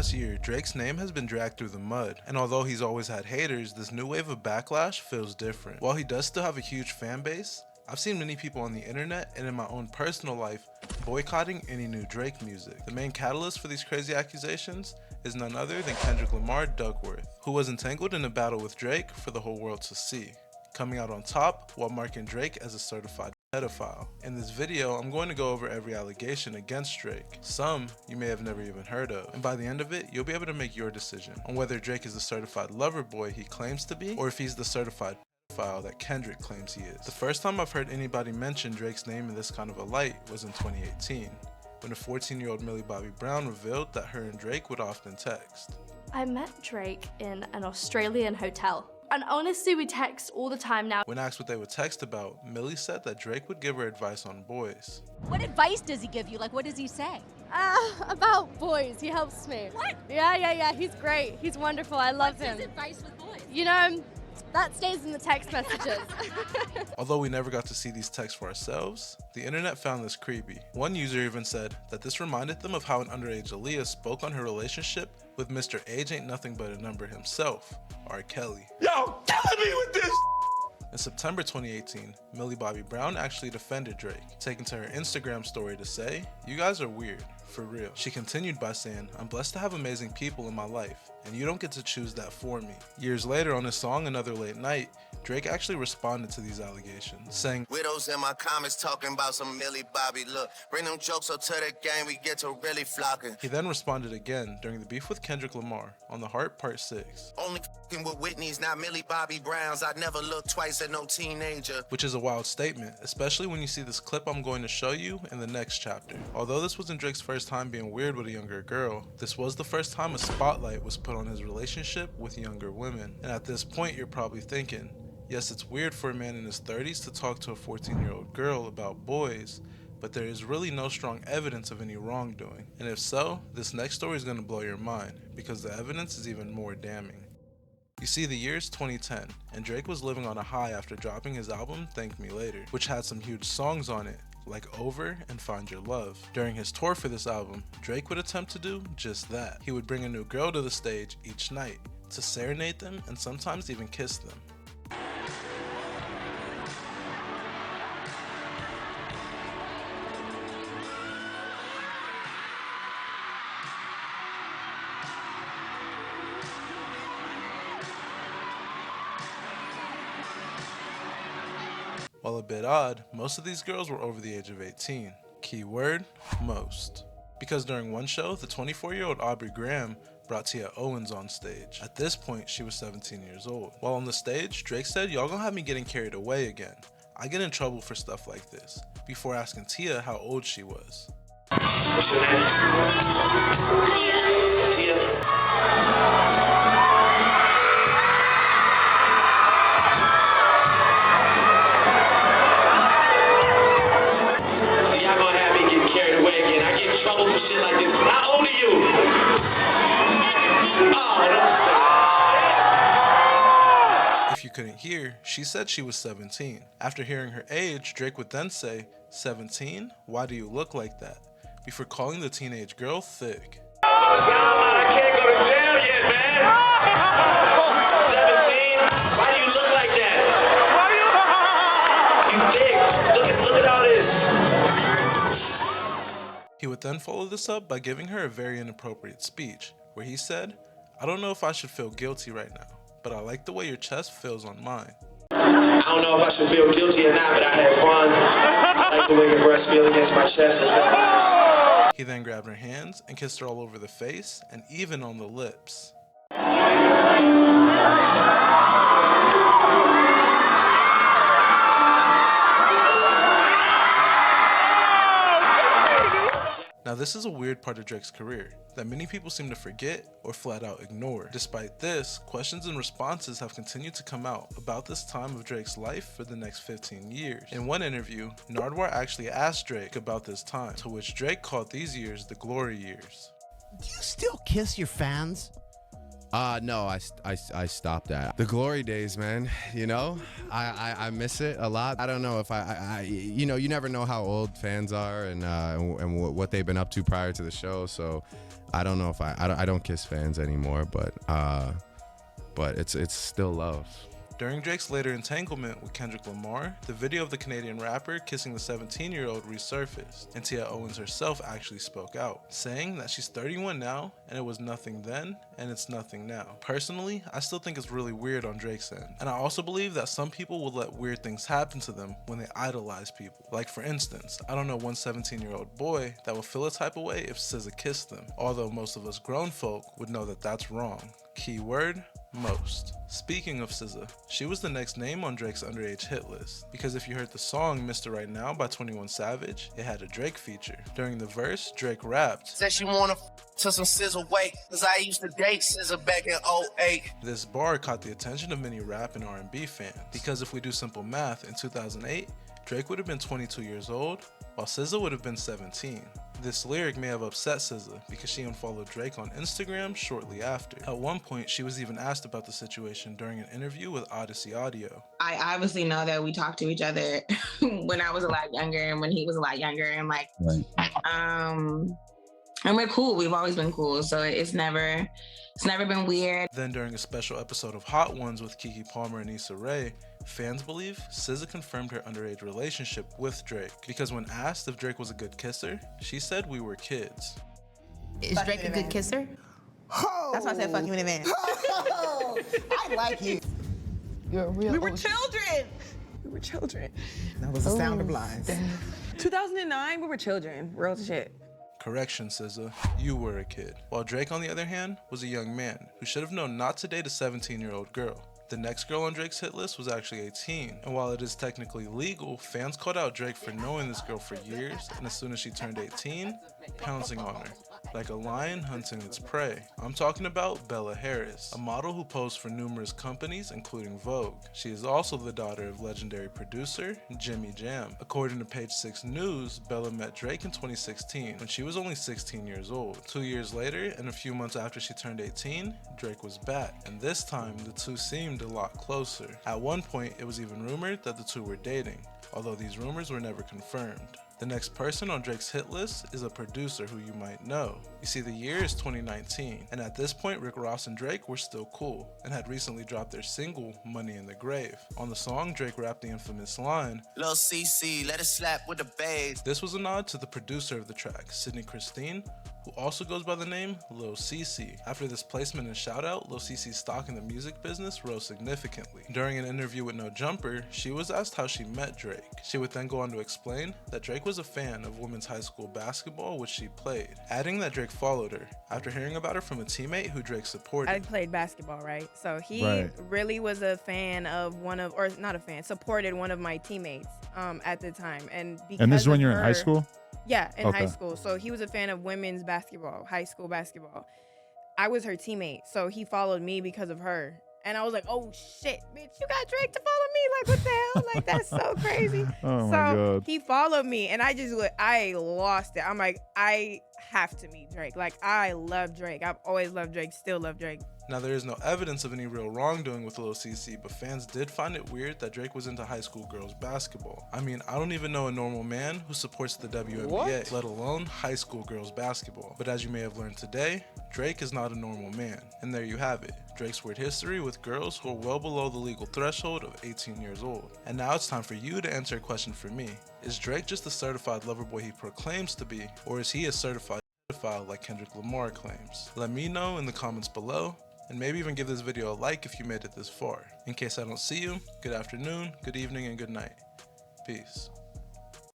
past year, Drake's name has been dragged through the mud, and although he's always had haters, this new wave of backlash feels different. While he does still have a huge fan base, I've seen many people on the internet and in my own personal life boycotting any new Drake music. The main catalyst for these crazy accusations is none other than Kendrick Lamar Duckworth, who was entangled in a battle with Drake for the whole world to see, coming out on top while marking Drake as a certified pedophile. In this video, I'm going to go over every allegation against Drake. Some you may have never even heard of, and by the end of it, you'll be able to make your decision on whether Drake is the certified lover boy he claims to be, or if he's the certified pedophile that Kendrick claims he is. The first time I've heard anybody mention Drake's name in this kind of a light was in 2018, when a 14-year-old Millie Bobby Brown revealed that her and Drake would often text. I met Drake in an Australian hotel. And honestly, we text all the time now. When asked what they would text about, Millie said that Drake would give her advice on boys. What advice does he give you? Like, what does he say? About boys. He helps me. What? Yeah. He's great. He's wonderful. I love him. What's his advice with boys? You know, that stays in the text messages. Although we never got to see these texts for ourselves, the internet found this creepy. One user even said that this reminded them of how an underage Aaliyah spoke on her relationship with Mr. Age Ain't Nothing But a Number himself, R. Kelly. Yo, killing me with this! In September 2018, Millie Bobby Brown actually defended Drake, taking to her Instagram story to say, "You guys are weird, for real." She continued by saying, "I'm blessed to have amazing people in my life, and you don't get to choose that for me." Years later on his song Another Late Night, Drake actually responded to these allegations, saying, "Widows in my comments talking about some Millie Bobby, look, bring them jokes up to the game, we get to really flocking." He then responded again during the beef with Kendrick Lamar on The Heart Part 6. "Only f***ing with Whitney's, not Millie Bobby Browns, I never look twice at no teenager." Which is a wild statement, especially when you see this clip I'm going to show you in the next chapter. Although this wasn't Drake's first time being weird with a younger girl, this was the first time a spotlight was put on his relationship with younger women. And at this point you're probably thinking, yes, it's weird for a man in his 30s to talk to a 14-year-old girl about boys, but there is really no strong evidence of any wrongdoing. And if so, this next story is going to blow your mind, because the evidence is even more damning. You see, the year is 2010, and Drake was living on a high after dropping his album Thank Me Later, which had some huge songs on it, like Over and Find Your Love. During his tour for this album, Drake would attempt to do just that. He would bring a new girl to the stage each night, to serenade them and sometimes even kiss them. While a bit odd, most of these girls were over the age of 18. Keyword, most. Because during one show, the 24-year-old Aubrey Graham brought Owens on stage. At this point, she was 17 years old. While on the stage, Drake said, "Y'all gonna have me getting carried away again. I get in trouble for stuff like this," before asking Tia how old she was. What's your name? Tia. If you couldn't hear, she said she was 17. After hearing her age, Drake would then say, "17? Why do you look like that?" before calling the teenage girl thick. I can't go to jail yet, man. 17? Why do you look like that? You thick. Look at all this. He would then follow this up by giving her a very inappropriate speech, where he said, "I don't know if I should feel guilty right now, but I like the way your chest feels on mine." I don't know if I should feel guilty or not, but I had fun. I like the way your breast feels against my chest and stuff. He then grabbed her hands and kissed her all over the face and even on the lips. Now this is a weird part of Drake's career that many people seem to forget or flat out ignore. Despite this, questions and responses have continued to come out about this time of Drake's life for the next 15 years. In one interview, Nardwuar actually asked Drake about this time, to which Drake called these years the glory years. Do you still kiss your fans? No, I stopped that. The glory days, man. You know, I miss it a lot. I don't know if you know, you never know how old fans are and what they've been up to prior to the show. So I don't know if I don't kiss fans anymore, but it's still love. During Drake's later entanglement with Kendrick Lamar, the video of the Canadian rapper kissing the 17-year-old resurfaced, and Tia Owens herself actually spoke out, saying that she's 31 now, and it was nothing then, and it's nothing now. Personally, I still think it's really weird on Drake's end, and I also believe that some people will let weird things happen to them when they idolize people. Like for instance, I don't know one 17-year-old boy that would feel a type of way if SZA kissed them, although most of us grown folk would know that that's wrong. Keyword, most. Speaking of SZA, she was the next name on Drake's underage hit list, because if you heard the song Mr. Right Now by 21 Savage, it had a Drake feature. During the verse, Drake rapped, Said she wanna to some SZA weight, cause I used to date SZA back in 08. This bar caught the attention of many rap and R&B fans, because if we do simple math, in 2008, Drake would have been 22 years old, while SZA would have been 17. This lyric may have upset SZA because she unfollowed Drake on Instagram shortly after. At one point, she was even asked about the situation during an interview with Odyssey Audio. I obviously know that we talked to each other when I was a lot younger and when he was a lot younger, and like, and we're cool. We've always been cool, so it's never been weird. Then during a special episode of Hot Ones with Keke Palmer and Issa Rae, fans believe SZA confirmed her underage relationship with Drake, because when asked if Drake was a good kisser, she said we were kids. Is Drake a good kisser? Oh. That's why I said fuck you in advance. Oh, I like you. You're a real. We were children. We were children. That was the sound of lies. 2009, we were children. Real shit. Correction, SZA, you were a kid. While Drake, on the other hand, was a young man who should have known not to date a 17-year-old girl. The next girl on Drake's hit list was actually 18, and while it is technically legal, fans called out Drake for knowing this girl for years, and as soon as she turned 18, pouncing on her, like a lion hunting its prey. I'm talking about Bella Harris, a model who posed for numerous companies, including Vogue. She is also the daughter of legendary producer Jimmy Jam. According to Page 6 News, Bella met Drake in 2016, when she was only 16 years old. 2 years later, and a few months after she turned 18, Drake was back, and this time the two seemed a lot closer. At one point, it was even rumored that the two were dating, although these rumors were never confirmed. The next person on Drake's hit list is a producer who you might know. You see, the year is 2019, and at this point Rick Ross and Drake were still cool, and had recently dropped their single, Money in the Grave. On the song, Drake rapped the infamous line, Lil CC, let it slap with the bass. This was a nod to the producer of the track, Sydney Christine, who also goes by the name Lil CC. After this placement and shoutout, Lil CC's stock in the music business rose significantly. During an interview with No Jumper, she was asked how she met Drake. She would then go on to explain that Drake was a fan of women's high school basketball, which she played, adding that Drake followed her after hearing about her from a teammate who Drake supported. I played basketball, right? So he really was a fan of supported one of my teammates at the time. And this is when you're in high school? Yeah, in high school. So he was a fan of women's basketball, high school basketball. I was her teammate, so he followed me because of her. And I was like, oh shit, bitch, you got Drake to follow me? Like, what the hell? Like, that's so crazy. Oh my God. He followed me, and I lost it. I'm like, I have to meet Drake. Like, I love Drake. I've always loved Drake, still love Drake. Now, there is no evidence of any real wrongdoing with Lil CC, but fans did find it weird that Drake was into high school girls basketball. I mean, I don't even know a normal man who supports the WNBA, let alone high school girls basketball. But as you may have learned today, Drake is not a normal man. And there you have it, Drake's weird history with girls who are well below the legal threshold of 18 years old. And now it's time for you to answer a question for me. Is Drake just the certified lover boy he proclaims to be, or is he a certified pedophile like Kendrick Lamar claims? Let me know in the comments below, and maybe even give this video a like if you made it this far. In case I don't see you, good afternoon, good evening, and good night. Peace.